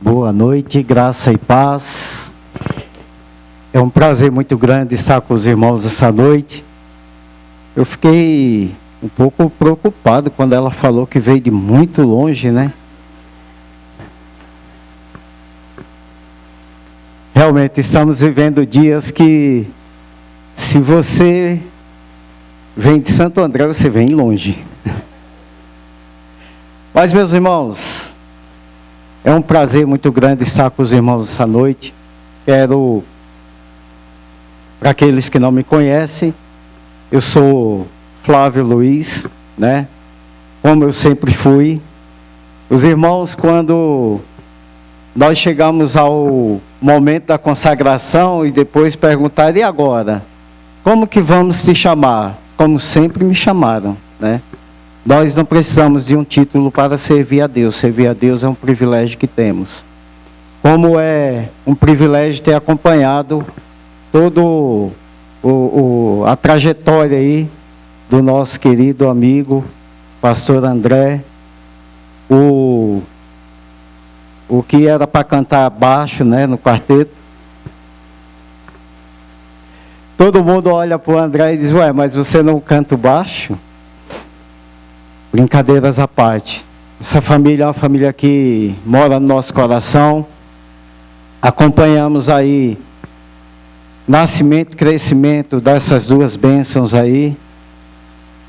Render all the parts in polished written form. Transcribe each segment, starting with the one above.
Boa noite, graça e paz. É um prazer muito grande estar com os irmãos essa noite. Eu fiquei um pouco preocupado quando ela falou que veio de muito longe, né? Realmente estamos vivendo dias que, se você vem de Santo André, você vem longe. Mas, meus irmãos, é um prazer muito grande estar com os irmãos essa noite. Quero, para aqueles que não me conhecem, eu sou Flávio Luiz, né? Como eu sempre fui. Os irmãos, quando nós chegamos ao momento da consagração e depois perguntaram, e agora? Como que vamos te chamar? Como sempre me chamaram, né? Nós não precisamos de um título para servir a Deus. Servir a Deus é um privilégio que temos. Como é um privilégio ter acompanhado todo a trajetória aí do nosso querido amigo, pastor André. O que era para cantar baixo, né, no quarteto. Todo mundo olha para o André e diz, ué, mas você não canta baixo? Brincadeiras à parte. Essa família é uma família que mora no nosso coração. Acompanhamos aí nascimento e crescimento dessas duas bênçãos aí.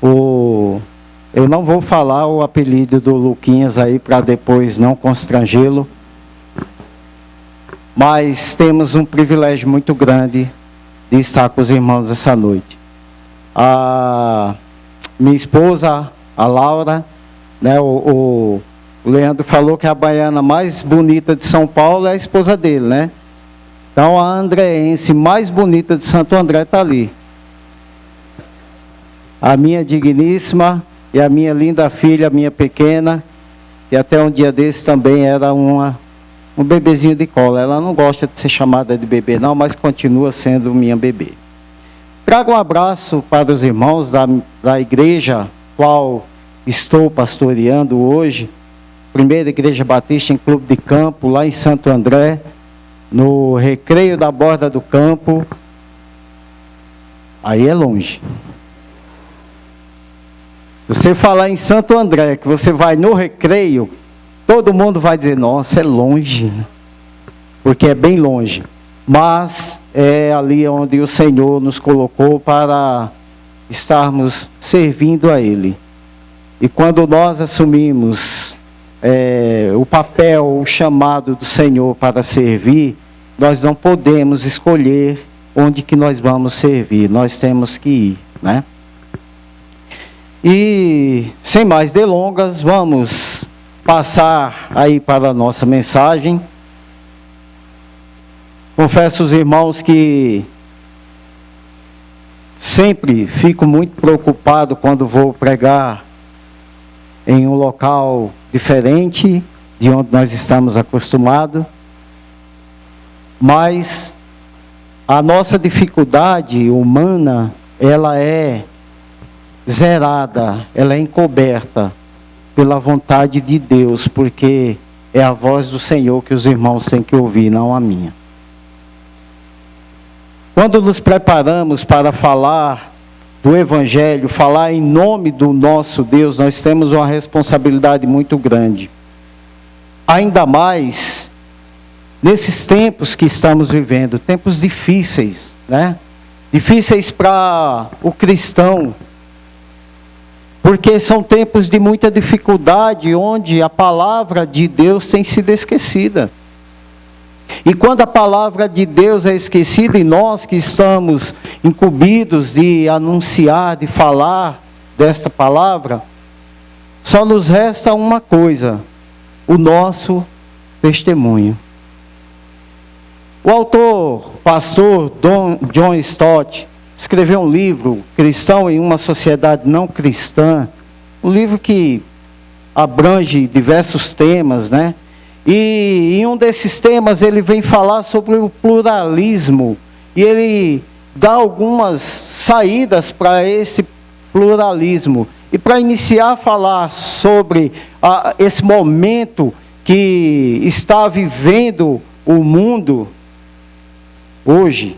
Eu não vou falar o apelido do Luquinhas aí para depois não constrangê-lo. Mas temos um privilégio muito grande de estar com os irmãos essa noite. A minha esposa, a Laura, né, o Leandro falou que a baiana mais bonita de São Paulo é a esposa dele, né? Então a andreense mais bonita de Santo André está ali. A minha digníssima e a minha linda filha, a minha pequena, que até um dia desse também era um bebezinho de colo. Ela não gosta de ser chamada de bebê não, mas continua sendo minha bebê. Trago um abraço para os irmãos da igreja, qual estou pastoreando hoje, Primeira Igreja Batista em Clube de Campo, lá em Santo André, no Recreio da Borda do Campo. Aí é longe. Se você falar em Santo André, que você vai no Recreio, todo mundo vai dizer, nossa, é longe, porque é bem longe. Mas é ali onde o Senhor nos colocou para estarmos servindo a Ele. E quando nós assumimos o papel, o chamado do Senhor para servir, nós não podemos escolher onde que nós vamos servir, nós temos que ir, né? E, sem mais delongas, vamos passar aí para a nossa mensagem. Confesso aos irmãos que sempre fico muito preocupado quando vou pregar em um local diferente de onde nós estamos acostumados. Mas a nossa dificuldade humana, ela é zerada, ela é encoberta pela vontade de Deus, porque é a voz do Senhor que os irmãos têm que ouvir, não a minha. Quando nos preparamos para falar do Evangelho, falar em nome do nosso Deus, nós temos uma responsabilidade muito grande. Ainda mais nesses tempos que estamos vivendo, tempos difíceis, né? Difíceis para o cristão, porque são tempos de muita dificuldade, onde a palavra de Deus tem sido esquecida. E quando a palavra de Deus é esquecida, e nós que estamos incumbidos de anunciar, de falar desta palavra, só nos resta uma coisa: o nosso testemunho. O autor, pastor John Stott, escreveu um livro, Cristão em uma Sociedade Não Cristã, um livro que abrange diversos temas, né? E em um desses temas ele vem falar sobre o pluralismo, e ele dá algumas saídas para esse pluralismo. E para iniciar a falar sobre esse momento que está vivendo o mundo hoje,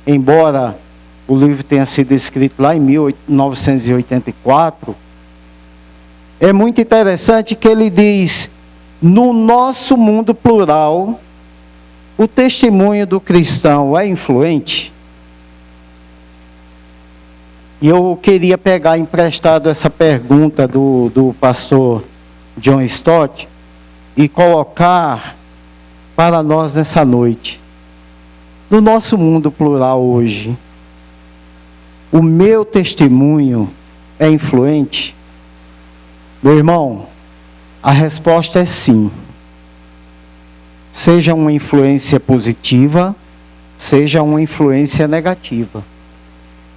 embora o livro tenha sido escrito lá em 1984, é muito interessante que ele diz: no nosso mundo plural, o testemunho do cristão é influente? E eu queria pegar emprestado essa pergunta do pastor John Stott e colocar para nós nessa noite. No nosso mundo plural hoje, o meu testemunho é influente? Meu irmão, a resposta é sim. Seja uma influência positiva, seja uma influência negativa.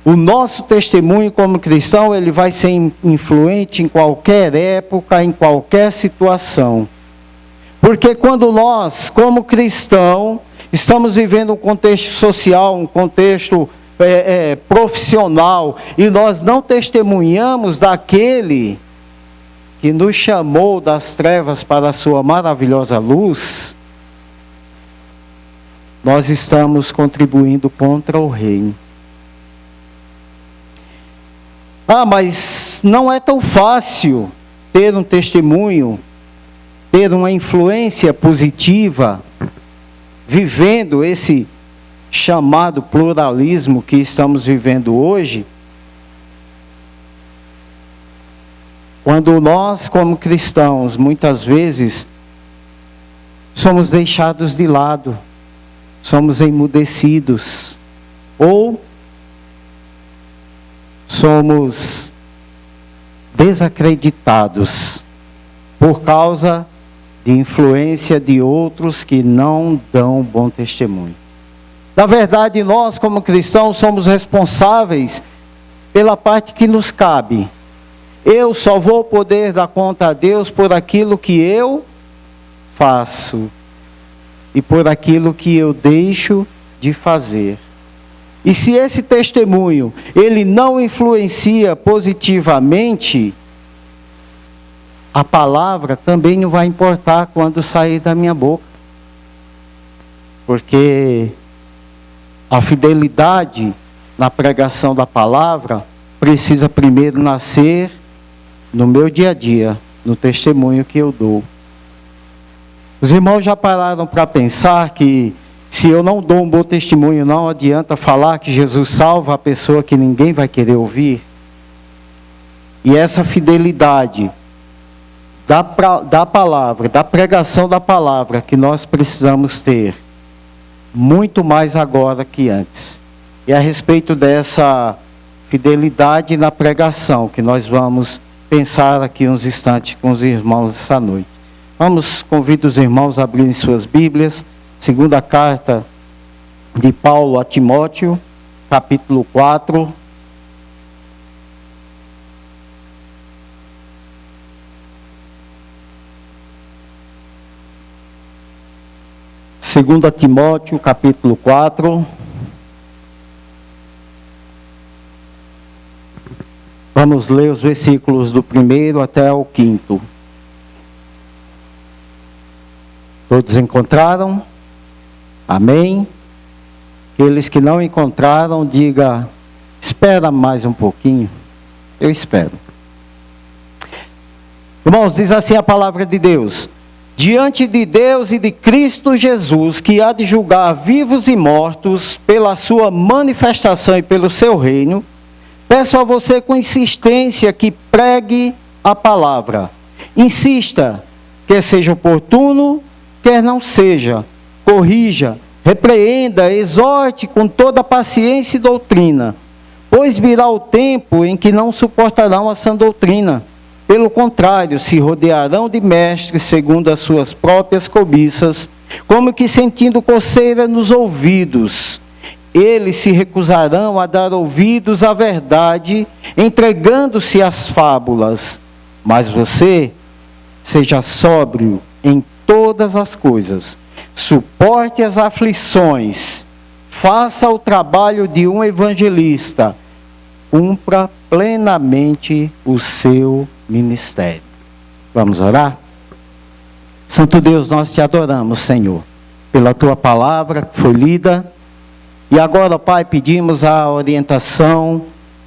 O nosso testemunho como cristão, ele vai ser influente em qualquer época, em qualquer situação. Porque quando nós, como cristão, estamos vivendo um contexto social, um contexto profissional, e nós não testemunhamos daquele que nos chamou das trevas para a sua maravilhosa luz, nós estamos contribuindo contra o reino. Ah, mas não é tão fácil ter um testemunho, ter uma influência positiva, vivendo esse chamado pluralismo que estamos vivendo hoje, quando nós, como cristãos, muitas vezes somos deixados de lado, somos emudecidos, ou somos desacreditados por causa de influência de outros que não dão bom testemunho. Na verdade, nós como cristãos somos responsáveis pela parte que nos cabe. Eu só vou poder dar conta a Deus por aquilo que eu faço e por aquilo que eu deixo de fazer. E se esse testemunho, ele não influencia positivamente, a palavra também não vai importar quando sair da minha boca. Porque a fidelidade na pregação da palavra precisa primeiro nascer no meu dia a dia, no testemunho que eu dou. Os irmãos já pararam para pensar que se eu não dou um bom testemunho, não adianta falar que Jesus salva a pessoa que ninguém vai querer ouvir? E essa fidelidade da palavra, da pregação da palavra que nós precisamos ter, muito mais agora que antes. E a respeito dessa fidelidade na pregação, que nós vamos pensar aqui uns instantes com os irmãos essa noite. Convido os irmãos a abrirem suas Bíblias, segunda carta de Paulo a Timóteo, capítulo 4. Segunda Timóteo, capítulo 4. Vamos ler os versículos do 1º até o 5º. Todos encontraram? Amém? Aqueles que não encontraram, diga, espera mais um pouquinho. Eu espero. Irmãos, diz assim a palavra de Deus: diante de Deus e de Cristo Jesus, que há de julgar vivos e mortos pela sua manifestação e pelo seu reino, peço a você com insistência que pregue a palavra. Insista, quer seja oportuno, quer não seja. Corrija, repreenda, exorte com toda paciência e doutrina. Pois virá o tempo em que não suportarão a sã doutrina. Pelo contrário, se rodearão de mestres segundo as suas próprias cobiças, como que sentindo coceira nos ouvidos. Eles se recusarão a dar ouvidos à verdade, entregando-se às fábulas. Mas você, seja sóbrio em todas as coisas, suporte as aflições, faça o trabalho de um evangelista, cumpra plenamente o seu ministério. Vamos orar? Santo Deus, nós te adoramos, Senhor, pela tua palavra que foi lida. E agora, Pai, pedimos a orientação,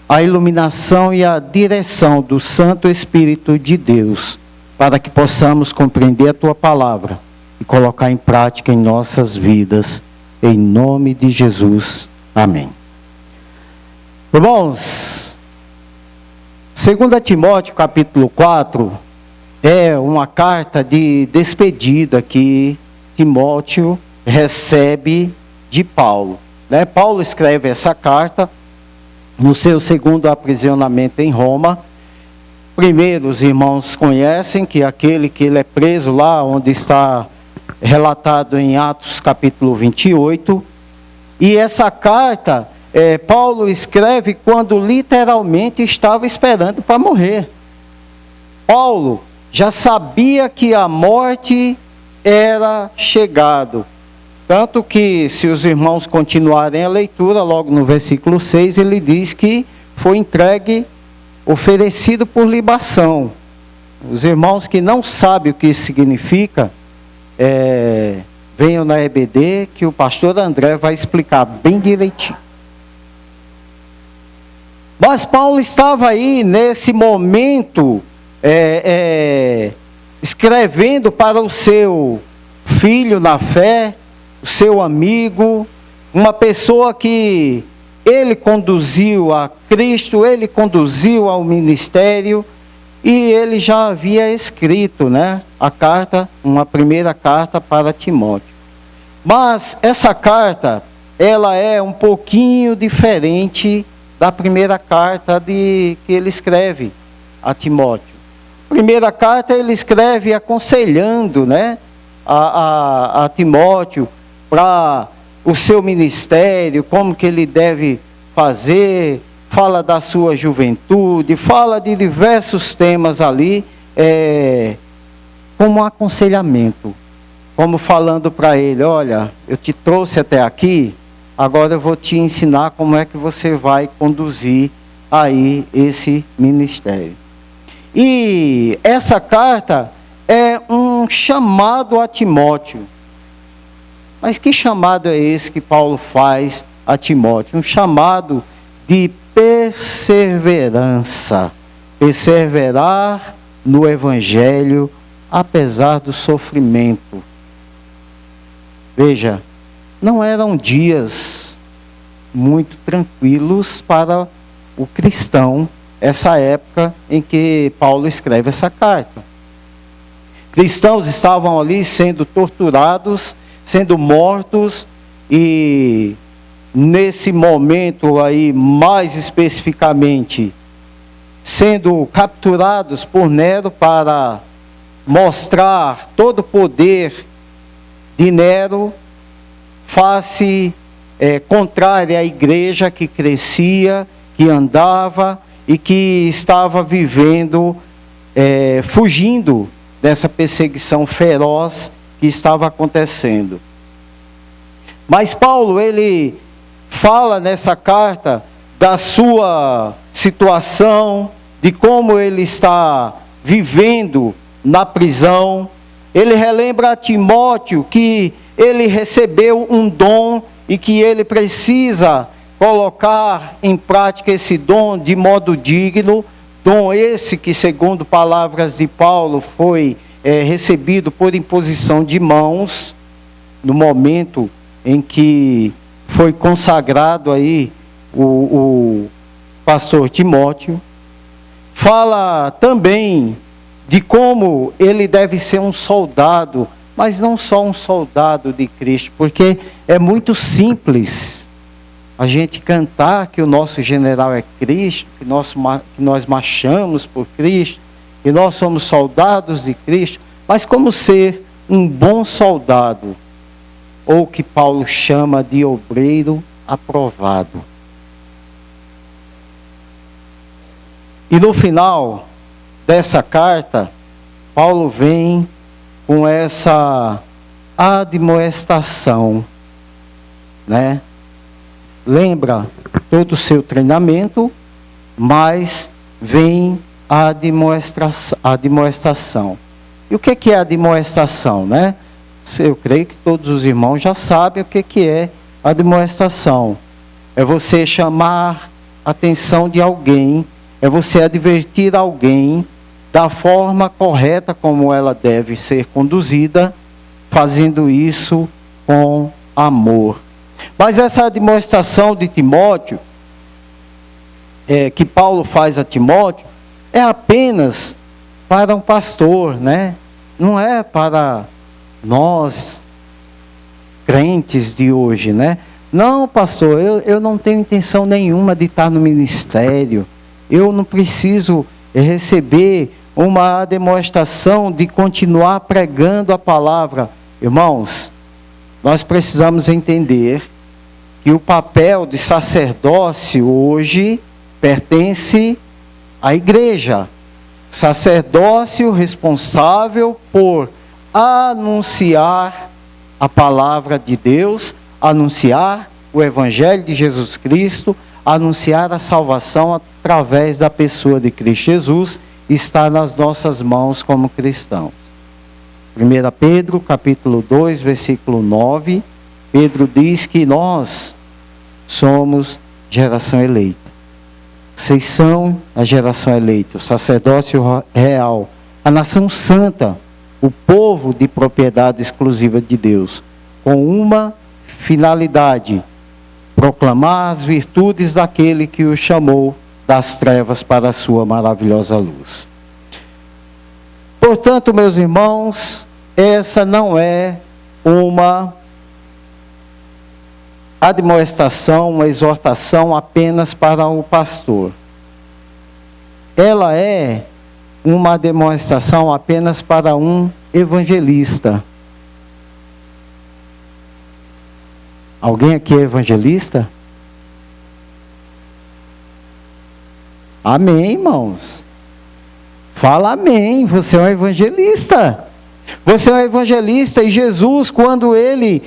a iluminação e a direção do Santo Espírito de Deus, para que possamos compreender a tua palavra e colocar em prática em nossas vidas. Em nome de Jesus. Amém. Irmãos, 2 Timóteo capítulo 4 é uma carta de despedida que Timóteo recebe de Paulo. Paulo escreve essa carta no seu segundo aprisionamento em Roma. Primeiro, os irmãos conhecem que ele é preso lá onde está relatado em Atos capítulo 28. E essa carta, Paulo escreve quando literalmente estava esperando para morrer. Paulo já sabia que a morte era chegado. Tanto que, se os irmãos continuarem a leitura, logo no versículo 6, ele diz que foi entregue, oferecido por libação. Os irmãos que não sabem o que isso significa, venham na EBD, que o pastor André vai explicar bem direitinho. Mas Paulo estava aí, nesse momento, escrevendo para o seu filho na fé, o seu amigo, uma pessoa que ele conduziu a Cristo, ele conduziu ao ministério, e ele já havia escrito, a carta, uma primeira carta para Timóteo. Mas essa carta, ela é um pouquinho diferente da primeira carta que ele escreve a Timóteo. Primeira carta ele escreve aconselhando, a Timóteo para o seu ministério, como que ele deve fazer, fala da sua juventude, fala de diversos temas ali, como um aconselhamento, como falando para ele, olha, eu te trouxe até aqui, agora eu vou te ensinar como é que você vai conduzir aí esse ministério. E essa carta é um chamado a Timóteo. Mas que chamado é esse que Paulo faz a Timóteo? Um chamado de perseverança. Perseverar no Evangelho, apesar do sofrimento. Veja, não eram dias muito tranquilos para o cristão, essa época em que Paulo escreve essa carta. Cristãos estavam ali sendo torturados, sendo mortos, e nesse momento aí, mais especificamente, sendo capturados por Nero para mostrar todo o poder de Nero, face contrária à igreja que crescia, que andava e que estava vivendo, fugindo dessa perseguição feroz que estava acontecendo. Mas Paulo, ele fala nessa carta da sua situação, de como ele está vivendo na prisão. Ele relembra a Timóteo que ele recebeu um dom e que ele precisa colocar em prática esse dom de modo digno. Dom esse que, segundo palavras de Paulo, foi recebido por imposição de mãos, no momento em que foi consagrado aí o pastor Timóteo. Fala também de como ele deve ser um soldado, mas não só um soldado de Cristo, porque é muito simples a gente cantar que o nosso general é Cristo, que nós marchamos por Cristo, que nós somos soldados de Cristo, mas como ser um bom soldado, ou que Paulo chama de obreiro aprovado. E no final dessa carta, Paulo vem com essa admoestação, Lembra todo o seu treinamento, mas vem a admoestação. E o que é a admoestação, né? Eu creio que todos os irmãos já sabem o que é a admoestação. É você chamar a atenção de alguém, é você advertir alguém da forma correta como ela deve ser conduzida, fazendo isso com amor. Mas essa admoestação de Timóteo, que Paulo faz a Timóteo, é apenas para um pastor, né? Não é para nós, crentes de hoje, né? Não, pastor, eu não tenho intenção nenhuma de estar no ministério. Eu não preciso receber uma demonstração de continuar pregando a palavra. Irmãos, nós precisamos entender que o papel de sacerdócio hoje pertence à igreja. Sacerdócio responsável por anunciar a palavra de Deus, anunciar o Evangelho de Jesus Cristo, anunciar a salvação através da pessoa de Cristo Jesus, está nas nossas mãos como cristãos. 1 Pedro, capítulo 2, versículo 9, Pedro diz que nós somos geração eleita. Vocês são a geração eleita, o sacerdócio real, a nação santa, o povo de propriedade exclusiva de Deus, com uma finalidade: proclamar as virtudes daquele que o chamou das trevas para a sua maravilhosa luz. Portanto, meus irmãos, essa não é uma admoestação, uma exortação apenas para o pastor. Ela é uma demonstração apenas para um evangelista. Alguém aqui é evangelista? Amém, irmãos. Fala amém, você é um evangelista. Você é um evangelista e Jesus, quando Ele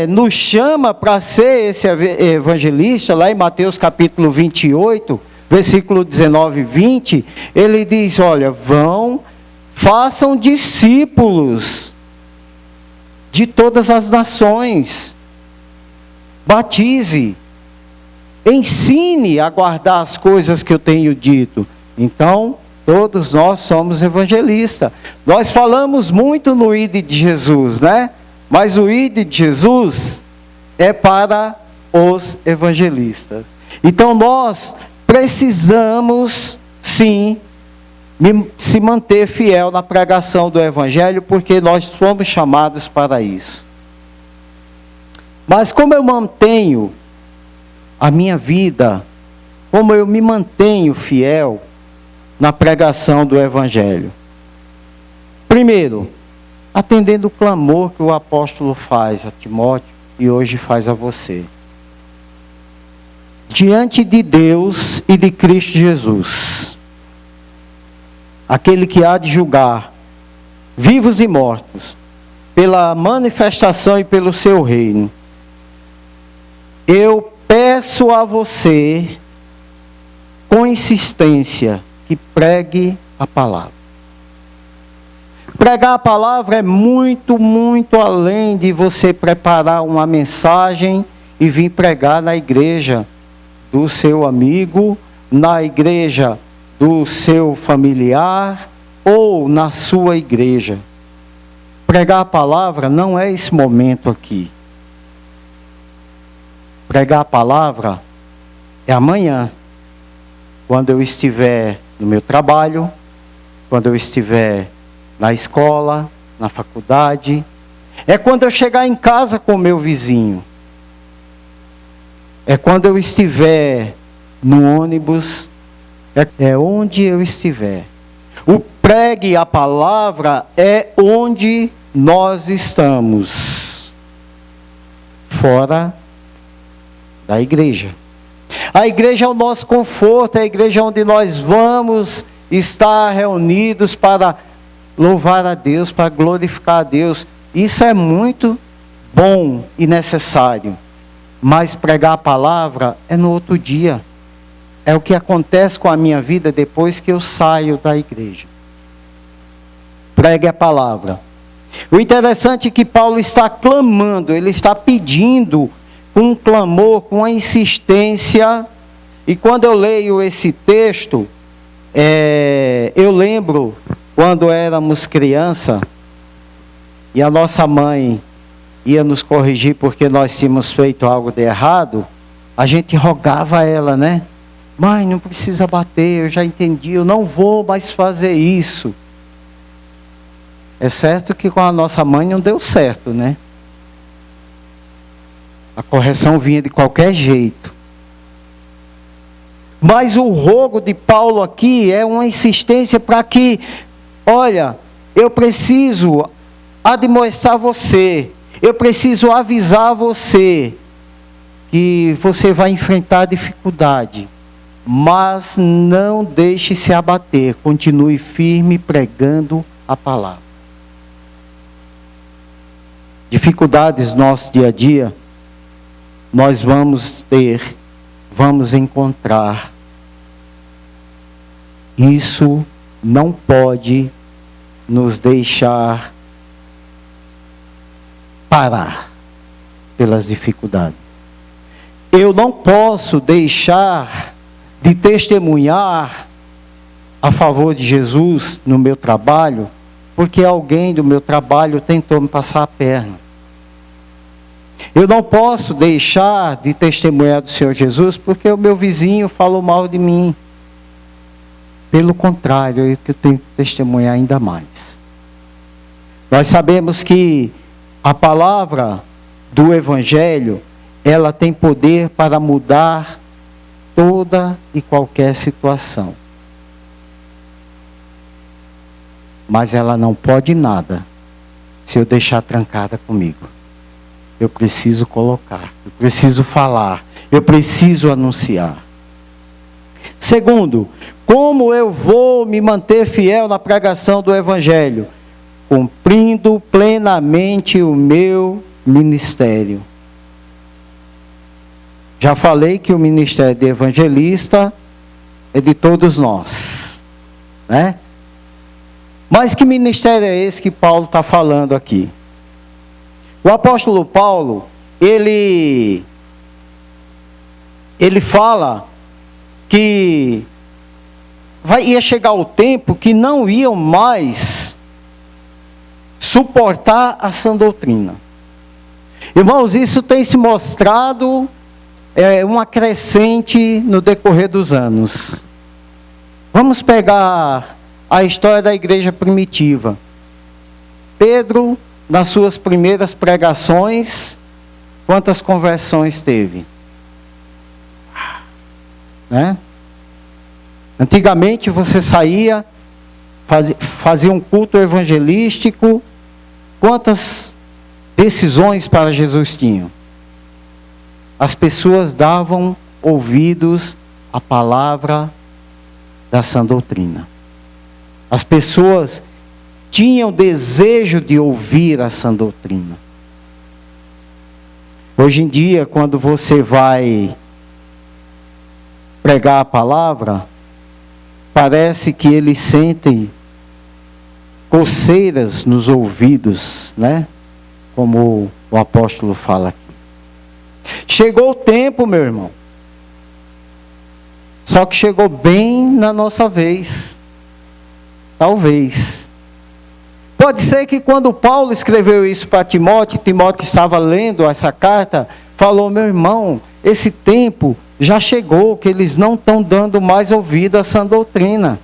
nos chama para ser esse evangelista, lá em Mateus capítulo 28, versículo 19 e 20, Ele diz, olha, façam discípulos de todas as nações, batize, ensine a guardar as coisas que eu tenho dito. Então, todos nós somos evangelistas. Nós falamos muito no ID de Jesus, né? Mas o ID de Jesus é para os evangelistas. Então nós precisamos, sim, se manter fiel na pregação do evangelho, porque nós fomos chamados para isso. Mas como eu mantenho a minha vida, como eu me mantenho fiel na pregação do evangelho? Primeiro, atendendo o clamor que o apóstolo faz a Timóteo e hoje faz a você. Diante de Deus e de Cristo Jesus, aquele que há de julgar vivos e mortos, pela manifestação e pelo seu reino, eu peço a você, com insistência, que pregue a palavra. Pregar a palavra é muito, muito além de você preparar uma mensagem e vir pregar na igreja do seu amigo, na igreja do seu familiar ou na sua igreja. Pregar a palavra não é esse momento aqui. Pregar a palavra é amanhã, quando eu estiver no meu trabalho, quando eu estiver na escola, na faculdade, é quando eu chegar em casa com o meu vizinho, é quando eu estiver no ônibus, é onde eu estiver. O pregue a palavra é onde nós estamos, fora da igreja. A igreja é o nosso conforto, é a igreja onde nós vamos estar reunidos para louvar a Deus, para glorificar a Deus. Isso é muito bom e necessário. Mas pregar a palavra é no outro dia. É o que acontece com a minha vida depois que eu saio da igreja. pregue a palavra. O interessante é que Paulo está clamando, ele está pedindo com um clamor, com uma insistência. E quando eu leio esse texto, eu lembro quando éramos criança e a nossa mãe ia nos corrigir porque nós tínhamos feito algo de errado, a gente rogava a ela, né? Mãe, não precisa bater, eu já entendi, eu não vou mais fazer isso. É certo que com a nossa mãe não deu certo, né? A correção vinha de qualquer jeito. Mas o rogo de Paulo aqui é uma insistência para que, olha, eu preciso admoestar você, eu preciso avisar você que você vai enfrentar dificuldade, mas não deixe se abater, continue firme pregando a palavra. Dificuldades no nosso dia a dia, nós vamos ter, vamos encontrar. Isso não pode nos deixar parar pelas dificuldades. Eu não posso deixar de testemunhar a favor de Jesus no meu trabalho, porque alguém do meu trabalho tentou me passar a perna. Eu não posso deixar de testemunhar do Senhor Jesus, porque o meu vizinho falou mal de mim. Pelo contrário, eu tenho que testemunhar ainda mais. Nós sabemos que a palavra do Evangelho, ela tem poder para mudar toda e qualquer situação. Mas ela não pode nada se eu deixar trancada comigo. Eu preciso colocar, eu preciso falar, eu preciso anunciar. Segundo, como eu vou me manter fiel na pregação do Evangelho? Cumprindo plenamente o meu ministério. Já falei que o ministério de evangelista é de todos nós, né? Mas que ministério é esse que Paulo está falando aqui? O apóstolo Paulo, ele fala que ia chegar o tempo que não iam mais suportar a sã doutrina. Irmãos, isso tem se mostrado uma crescente no decorrer dos anos. Vamos pegar a história da igreja primitiva. Pedro, nas suas primeiras pregações, quantas conversões teve? Né? Antigamente você saía, fazia um culto evangelístico, quantas decisões para Jesus tinham? As pessoas davam ouvidos à palavra da sã doutrina. As pessoas tinham desejo de ouvir a sã doutrina. Hoje em dia, quando você vai pregar a palavra, parece que eles sentem coceiras nos ouvidos, né? Como o apóstolo fala aqui. Chegou o tempo, meu irmão. Só que chegou bem na nossa vez. Talvez. Pode ser que quando Paulo escreveu isso para Timóteo, Timóteo estava lendo essa carta, falou: meu irmão, esse tempo já chegou, que eles não estão dando mais ouvido a sã doutrina.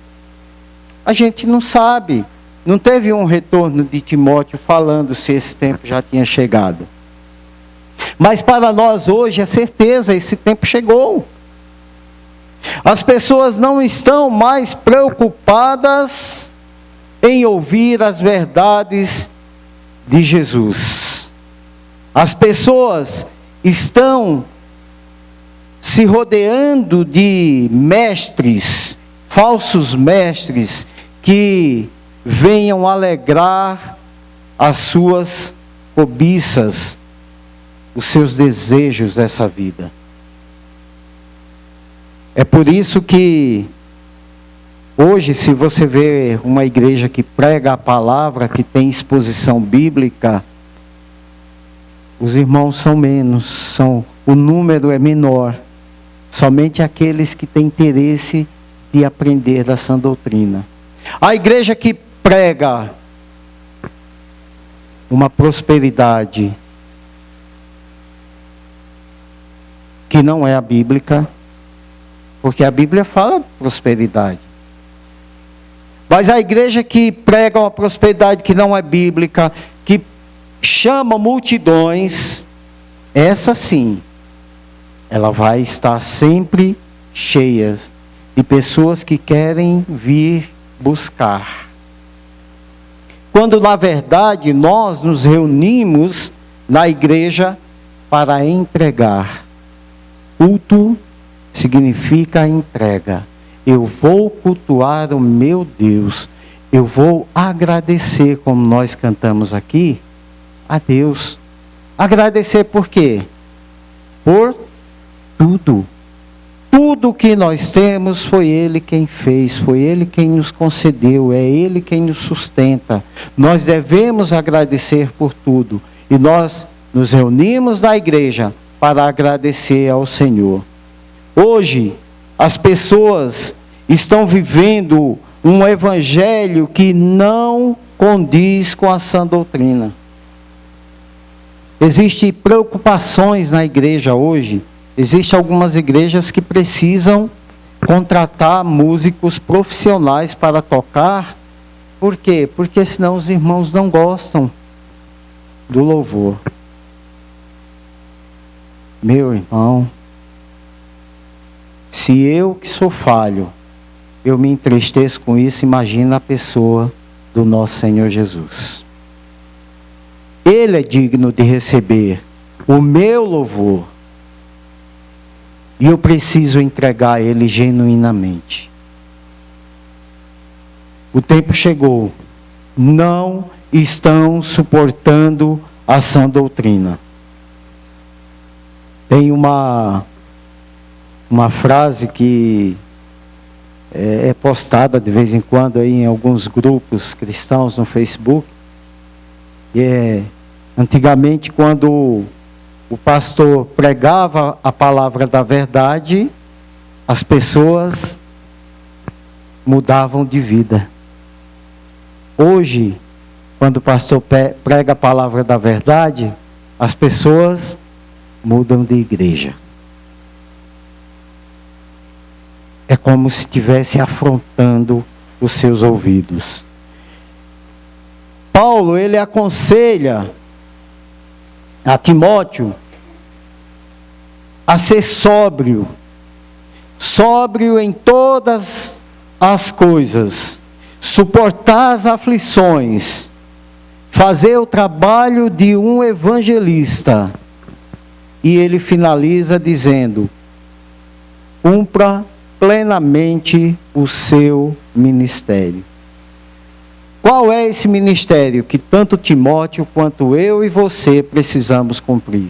A gente não sabe. Não teve um retorno de Timóteo falando se esse tempo já tinha chegado. Mas para nós hoje é certeza, esse tempo chegou. As pessoas não estão mais preocupadas em ouvir as verdades de Jesus. As pessoas estão se rodeando de mestres, falsos mestres, que venham alegrar as suas cobiças, os seus desejos dessa vida. É por isso que Hoje, se você vê uma igreja que prega a palavra, que tem exposição bíblica, os irmãos são menos, o número é menor. Somente aqueles que têm interesse de aprender da sã doutrina. A igreja que prega uma prosperidade que não é a bíblica, porque a Bíblia fala de prosperidade. Mas a igreja que prega uma prosperidade que não é bíblica, que chama multidões, essa sim, ela vai estar sempre cheia de pessoas que querem vir buscar. Quando na verdade nós nos reunimos na igreja para entregar. Culto significa entrega. Eu vou cultuar o meu Deus. Eu vou agradecer, como nós cantamos aqui, a Deus. Agradecer por quê? Por tudo. Tudo que nós temos foi Ele quem fez, foi Ele quem nos concedeu, é Ele quem nos sustenta. Nós devemos agradecer por tudo. E nós nos reunimos na igreja para agradecer ao Senhor. Hoje, as pessoas estão vivendo um evangelho que não condiz com a sã doutrina. Existem preocupações na igreja hoje. Existem algumas igrejas que precisam contratar músicos profissionais para tocar. Por quê? Porque senão os irmãos não gostam do louvor. Meu irmão, se eu que sou falho, eu me entristeço com isso, imagina a pessoa do nosso Senhor Jesus. Ele é digno de receber o meu louvor. E eu preciso entregar a Ele genuinamente. O tempo chegou. Não estão suportando a sã doutrina. Tem uma frase que é postada de vez em quando aí em alguns grupos cristãos no Facebook. E antigamente, quando o pastor pregava a palavra da verdade, as pessoas mudavam de vida. Hoje, quando o pastor prega a palavra da verdade, as pessoas mudam de igreja. É como se estivesse afrontando os seus ouvidos. Paulo, ele aconselha a Timóteo a ser sóbrio em todas as coisas, suportar as aflições, fazer o trabalho de um evangelista. E ele finaliza dizendo: cumpra plenamente o seu ministério. Qual é esse ministério que tanto Timóteo quanto eu e você precisamos cumprir?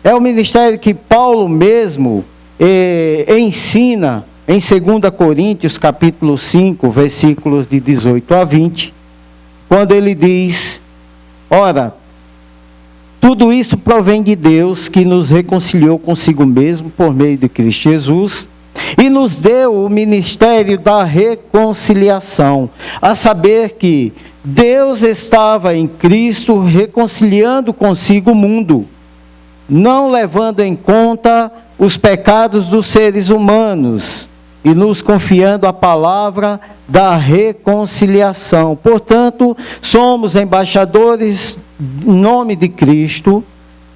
É o ministério que Paulo mesmo ensina em 2 Coríntios capítulo 5, versículos de 18 a 20, quando ele diz: ora, tudo isso provém de Deus, que nos reconciliou consigo mesmo por meio de Cristo Jesus, e nos deu o ministério da reconciliação, a saber que Deus estava em Cristo reconciliando consigo o mundo, não levando em conta os pecados dos seres humanos, e nos confiando a palavra da reconciliação. Portanto, somos embaixadores em nome de Cristo,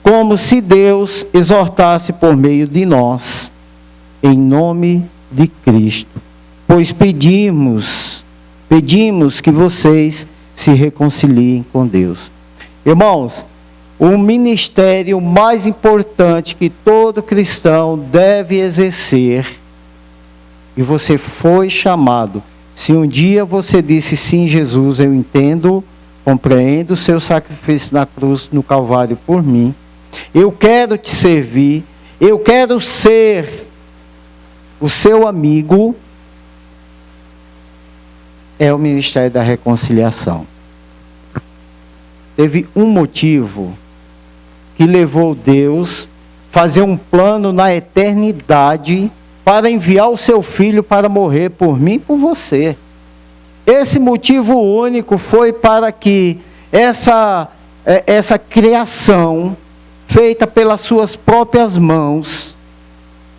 como se Deus exortasse por meio de nós, em nome de Cristo. Pois pedimos que vocês se reconciliem com Deus. Irmãos, o ministério mais importante que todo cristão deve exercer, e você foi chamado. Se um dia você disse sim, Jesus, eu entendo, compreendo o seu sacrifício na cruz, no Calvário por mim, eu quero te servir, eu quero ser o seu amigo, é o ministério da reconciliação. Teve um motivo que levou Deus a fazer um plano na eternidade para enviar o seu filho para morrer por mim e por você. Esse motivo único foi para que essa criação, feita pelas suas próprias mãos,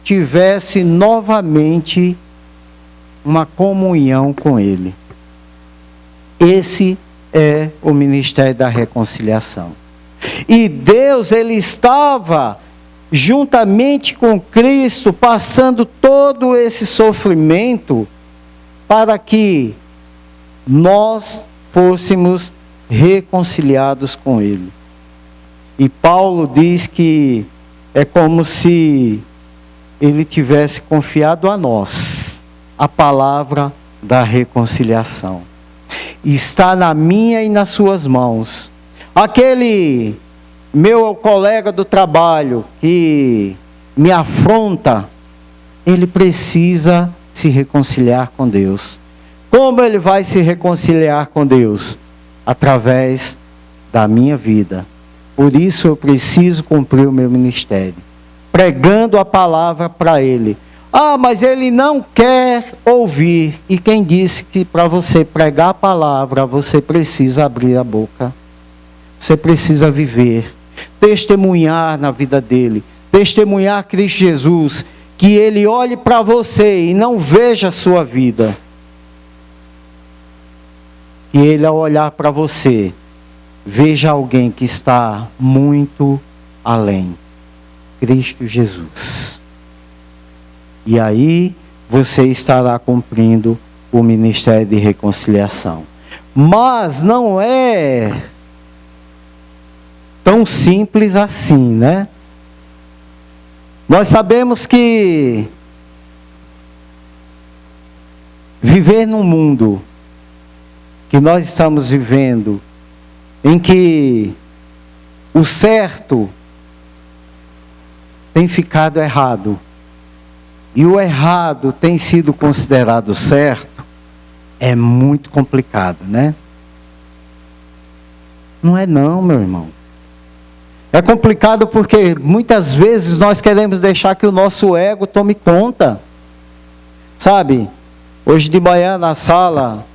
tivesse novamente uma comunhão com Ele. Esse é o ministério da reconciliação. E Deus, Ele estava juntamente com Cristo, passando todo esse sofrimento para que nós fôssemos reconciliados com Ele. E Paulo diz que é como se Ele tivesse confiado a nós a palavra da reconciliação. Está na minha e nas suas mãos. Aquele meu colega do trabalho que me afronta, ele precisa se reconciliar com Deus. Como ele vai se reconciliar com Deus? Através da minha vida. Por isso eu preciso cumprir o meu ministério, pregando a palavra para ele. Ah, mas ele não quer ouvir. E quem disse que para você pregar a palavra, você precisa abrir a boca? Você precisa viver, testemunhar na vida dele, testemunhar Cristo Jesus, que ele olhe para você e não veja a sua vida. Que ele, ao olhar para você, veja alguém que está muito além. Cristo Jesus. E aí você estará cumprindo o ministério de reconciliação. Mas não é tão simples assim, né? Nós sabemos que viver num mundo que nós estamos vivendo, em que o certo tem ficado errado, e o errado tem sido considerado certo, é muito complicado, né? Não é não, meu irmão. É complicado porque muitas vezes nós queremos deixar que o nosso ego tome conta. Sabe, hoje de manhã na sala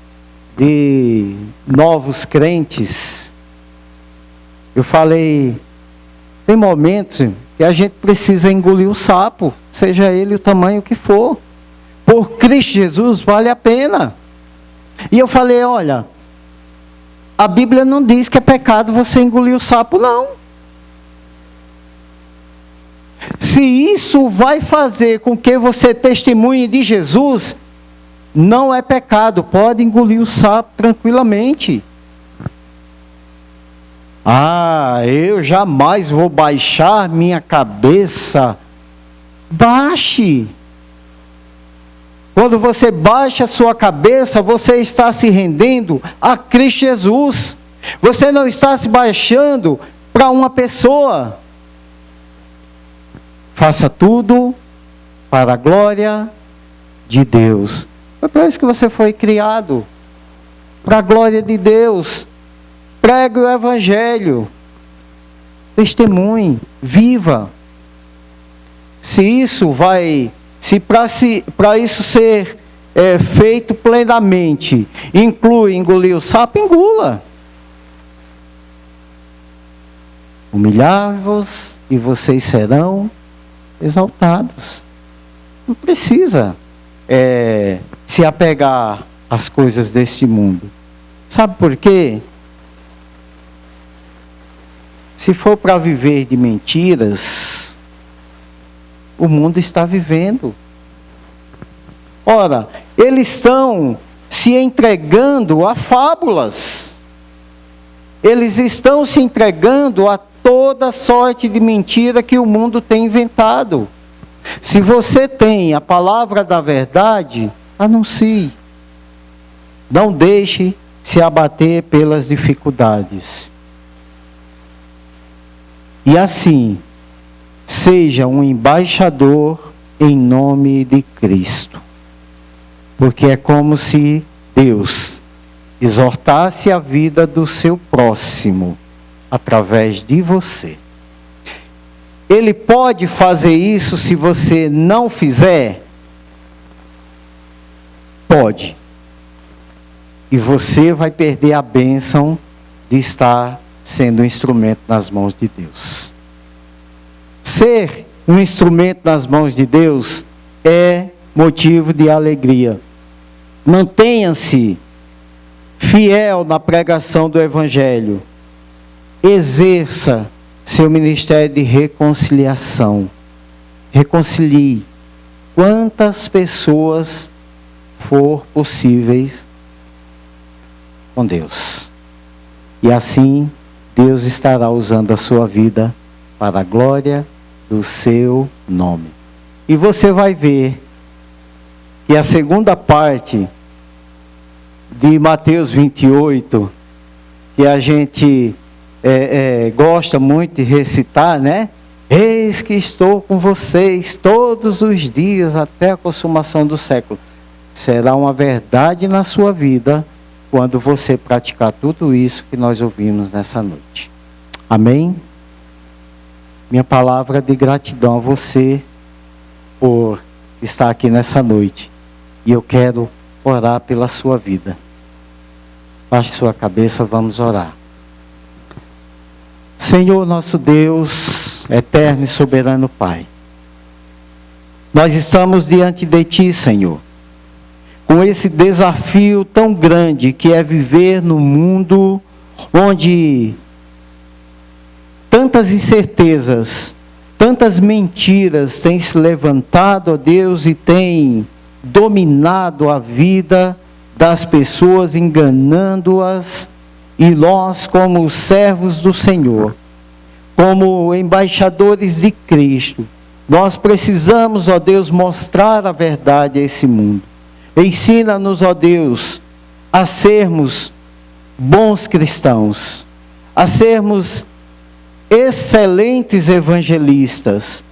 de novos crentes, eu falei, tem momentos que a gente precisa engolir o sapo, seja ele o tamanho que for. Por Cristo Jesus vale a pena. E eu falei, olha, a Bíblia não diz que é pecado você engolir o sapo, não. Se isso vai fazer com que você testemunhe de Jesus, não é pecado, pode engolir o sapo tranquilamente. Ah, eu jamais vou baixar minha cabeça. Baixe. Quando você baixa a sua cabeça, você está se rendendo a Cristo Jesus. Você não está se baixando para uma pessoa. Faça tudo para a glória de Deus. Foi para isso que você foi criado. Para a glória de Deus. Pregue o Evangelho. Testemunhe. Viva. Se para isso ser feito plenamente, inclui engolir o sapo, engula. Humilhar-vos e vocês serão exaltados. Não precisa se apegar às coisas deste mundo. Sabe por quê? Se for para viver de mentiras, o mundo está vivendo. Ora, eles estão se entregando a fábulas. Eles estão se entregando a toda sorte de mentira que o mundo tem inventado. Se você tem a palavra da verdade, anuncie. Não deixe se abater pelas dificuldades. E assim, seja um embaixador em nome de Cristo. Porque é como se Deus exortasse a vida do seu próximo através de você. Ele pode fazer isso se você não fizer? Pode. E você vai perder a bênção de estar sendo um instrumento nas mãos de Deus. Ser um instrumento nas mãos de Deus é motivo de alegria. Mantenha-se fiel na pregação do Evangelho. Exerça seu ministério de reconciliação. Reconcilie quantas pessoas for possíveis com Deus. E assim, Deus estará usando a sua vida para a glória do seu nome. E você vai ver que a segunda parte de Mateus 28, que a gente gosta muito de recitar, né? Eis que estou com vocês todos os dias até a consumação do século. Será uma verdade na sua vida quando você praticar tudo isso que nós ouvimos nessa noite. Amém? Minha palavra de gratidão a você por estar aqui nessa noite. E eu quero orar pela sua vida. Baixe sua cabeça, vamos orar. Senhor nosso Deus, eterno e soberano Pai, nós estamos diante de Ti, Senhor, com esse desafio tão grande que é viver num mundo onde tantas incertezas, tantas mentiras têm se levantado, ó Deus, e têm dominado a vida das pessoas, enganando-as, e nós, como servos do Senhor, como embaixadores de Cristo, nós precisamos, ó Deus, mostrar a verdade a esse mundo. Ensina-nos, ó Deus, a sermos bons cristãos, a sermos excelentes evangelistas,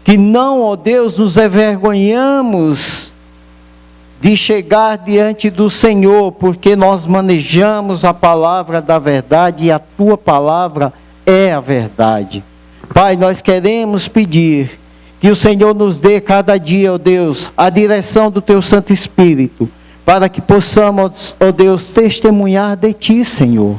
que não, ó Deus, nos envergonhamos de chegar diante do Senhor, porque nós manejamos a palavra da verdade e a Tua palavra é a verdade. Pai, nós queremos pedir que o Senhor nos dê cada dia, ó Deus, a direção do Teu Santo Espírito, para que possamos, ó Deus, testemunhar de Ti, Senhor.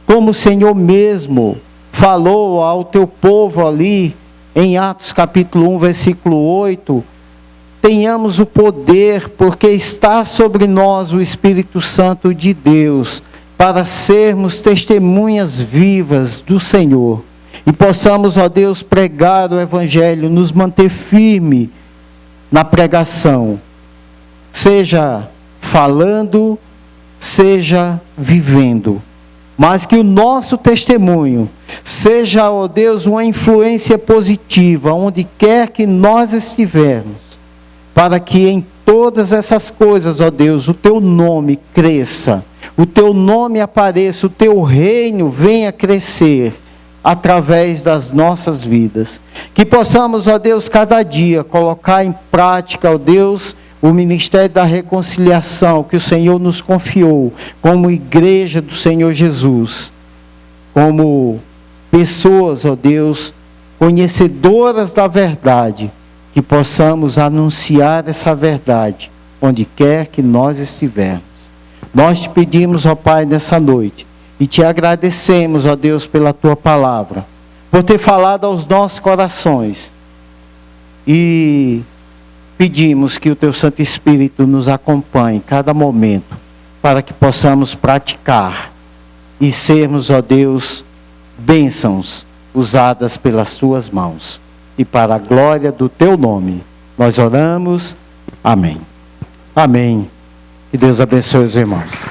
Como o Senhor mesmo falou ao Teu povo ali, em Atos capítulo 1, versículo 8, tenhamos o poder, porque está sobre nós o Espírito Santo de Deus, para sermos testemunhas vivas do Senhor. E possamos, ó Deus, pregar o Evangelho, nos manter firme na pregação, seja falando, seja vivendo. Mas que o nosso testemunho seja, ó Deus, uma influência positiva, onde quer que nós estivermos, para que em todas essas coisas, ó Deus, o Teu nome cresça, o Teu nome apareça, o Teu reino venha crescer através das nossas vidas. Que possamos, ó Deus, cada dia colocar em prática, ó Deus, o ministério da reconciliação que o Senhor nos confiou, como igreja do Senhor Jesus, como pessoas, ó Deus, conhecedoras da verdade, que possamos anunciar essa verdade, onde quer que nós estivermos. Nós te pedimos, ó Pai, nessa noite, e te agradecemos, ó Deus, pela Tua palavra, por ter falado aos nossos corações, e pedimos que o Teu Santo Espírito nos acompanhe em cada momento, para que possamos praticar, e sermos, ó Deus, bênçãos usadas pelas Tuas mãos. E para a glória do Teu nome, nós oramos. Amém. Amém. Que Deus abençoe os irmãos.